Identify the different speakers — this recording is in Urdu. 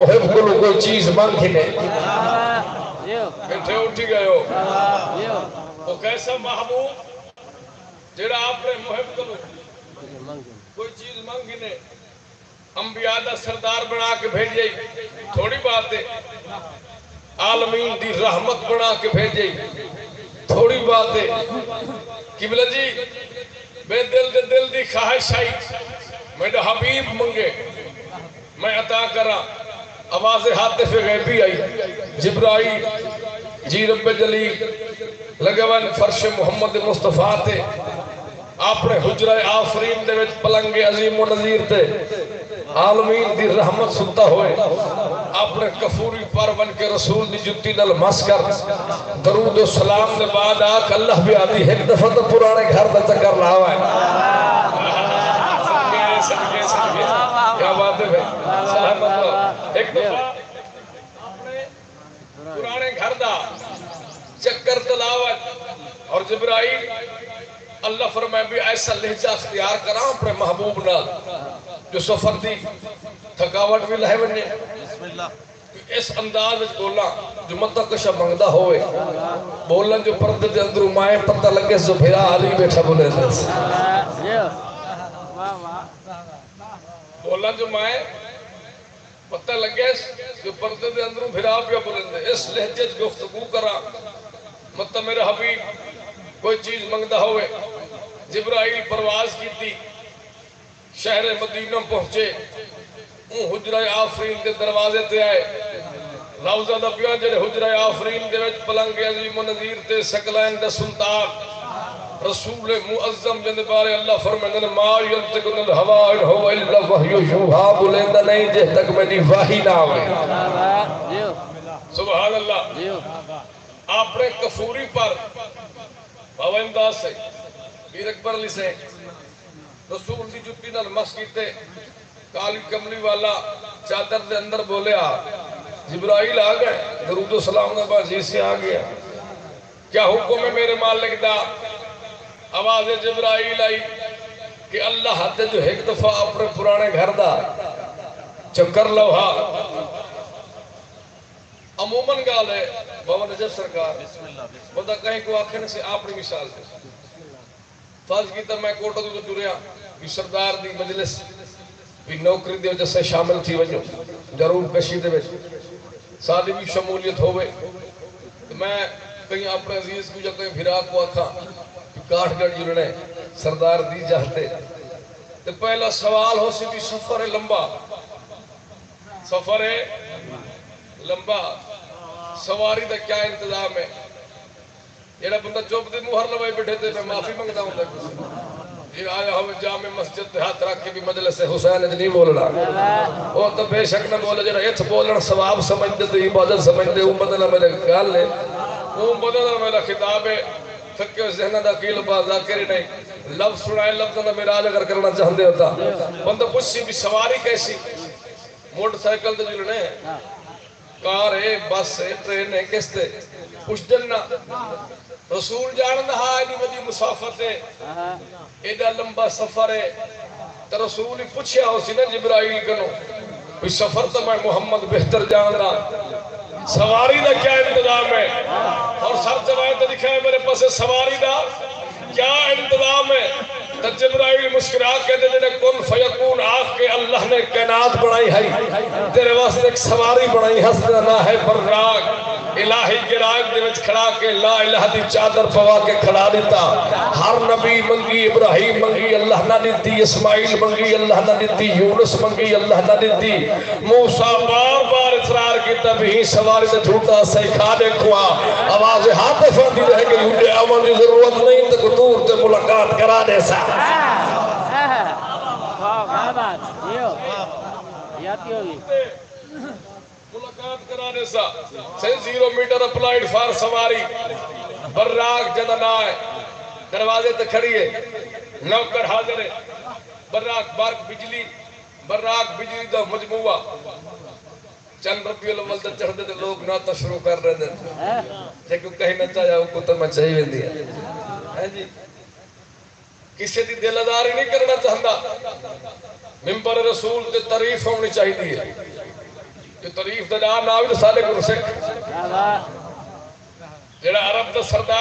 Speaker 1: محب کو کوئی چیز مانگ ہی نہیں بیٹھے اٹھی گئے ہو وہ کیسا محبوب جڑا آپ نے محب کو کوئی چیز مانگ ہی نہیں انبیاء دا سردار بنا کے بھیجے تھوڑی بات ہے عالمین دی رحمت بنا کے بھیجے تھوڑی بات ہے قبلہ جی بے دل دی خواہش آئی میرا حبیب منگے میں عطا کرا آواز حاطف غیبی آئی جبرائیل جی رب جلیل لگے ون فرش محمد مصطفیٰ تے آپ نے حجرہ آفرین دے وچ پلنگ عظیم و نظیر تے عالمین دی رحمت سنتا ہوئے آپ نے کفوری پر بن کے رسول دی جتی نل مس کر درود و سلام دے بعد آکھ اللہ بھی آدھی ایک دفعہ تو پرانے گھر دا چکر لاؤ ہے کیا بات ہے بھائی سلام اللہ ایک دفعہ آپ نے پرانے گھر دا چکر تلاوت اور جبرائیل اللہ فرمائے بھی ایسا لہجہ اختیار کرا اپنے محبوب نال جو سفر دی تھکاوٹ بھی لہے بنے اس انداز بولا جو مطلع کشا منگدہ ہوئے بولا جو پردے دے اندر مائے پتہ لگے سو بھیرا علی بیٹھا بولے دے بولا جو مائے پتہ لگے جو پردے دے اندر بھیرا پیا بولے دے اس لہجے گفتگو کرا مطلب میرے حبیب کوئی چیز منگدہ ہوئے جبرائیل پرواز کی تھی شہر مدینہ پہنچے اون حجرہ آفرین کے دروازے تے آئے روزہ دا پیان جڑے حجرہ آفرین دے وچ پلنگ عظیم و نظیر تے سکلین دے سلطان رسول معظم جن بارے اللہ فرمائے ما ینطق الہوا ان هو الا وحی یوحی بولندہ نہیں جے تک میری وحی نہ ہوئے سبحان اللہ آپ نے کفوری پر بابا امداد سے پیر اکبر علی سے رسول دی جتی نال مسجد تے کالی کملی والا چادر دے اندر بولیا جبرائیل آ گئے درود و سلام نے بازی سے آ گیا کیا حکم ہے میرے مالک دا آواز جبرائیل آئی کہ اللہ حد جو ایک دفعہ اپنے پرانے گھر دا چکر لوہا عموماً گال ہے بابا نجف سرکار بندہ کہیں کو آخر سے اپنی مثال دے فرض کی تب میں کوٹا تو جڑیا کہ سردار دی مجلس بھی نوکری دے وجہ سے شامل تھی وجہ ضرور کشی دے وجہ سادی بھی شمولیت ہوئے میں کہیں اپنے عزیز کو یا کہیں بھرا کو آکھا کہ کاٹ گڑ جڑنے سردار دی جاہتے تو پہلا سوال ہو سی بھی سفر لمبا سفر لمبا سواری دا کیا انتظام ہے یہ بندہ چوپ دے مہر لوائی بیٹھے تھے میں معافی منگتا ہوں تک یہ آیا ہمیں جامع مسجد تے ہاتھ رکھ کے بھی مجلس حسین اج نہیں بولنا وہ تو بے شک نہ بولے جنہا ایتھ بولنا ثواب سمجھ دے تو عبادت سمجھ دے امت نہ میرے گال لے امت نہ میرا خطاب ہے فکر ذہنہ دا کیل با ذاکری نہیں لفظ سنائے لفظ نہ میراج اگر کرنا چاہتے ہوتا بندہ کچھ سی بھی سواری کیسی موٹر سائیکل تے جلنے کار ہے بس ہے ٹرین ہے کس تے پوچھ جنہ رسول جان دہا ہے وجی مسافت ہے ایڈا لمبا سفر ہے تو رسول ہی پوچھیا ہو سی نا جبرائیل کنو بھی سفر تو میں محمد بہتر جان رہا سواری دا کیا انتظام ہے اور سر چوائے تو دکھا ہے میرے پاس سواری دا کیا انتظام ہے تو جبرائیل مسکرا کہتے جنہیں کن فیقون آخ کے اللہ نے کائنات بنائی ہے تیرے واسطے ایک سواری بنائی حسنہ ہے پر راگ الہی کے راگ دے وچ کھڑا کے لا الہ دی چادر پوا کے کھڑا دیتا ہر نبی منگی ابراہیم منگی اللہ نہ دیتی اسماعیل منگی اللہ نہ دیتی یونس منگی اللہ نہ دیتی موسیٰ بار بار اصرار کی تبھی سواری سے جھوٹا سیکھا دیکھوا آواز حاطف آتی رہے کہ یوٹے عمل کی ضرورت نہیں تک دور تے ملاقات کرا دے سا ملاقات کرانے سا سے 0 میٹر اپلائیڈ فار سواری براق جدن آئے دروازے تے کھڑی ہے نوکر حاضر ہے براق بارک بجلی براق بجلی دا مجموعہ چند ربیع الاول تے چڑھ دے لوگ ناتا شروع کر رہے ہیں لیکن کہیں نہ چاہیا وہ کو تو میں چاہیے دیا جی کسی دی دلداری نہیں کرنا چاہتا ممبر رسول تے تعریف ہونی چاہیے جو تعریف دا نام نہ بھی تو سارے کو سکھ جڑا عرب دا سردار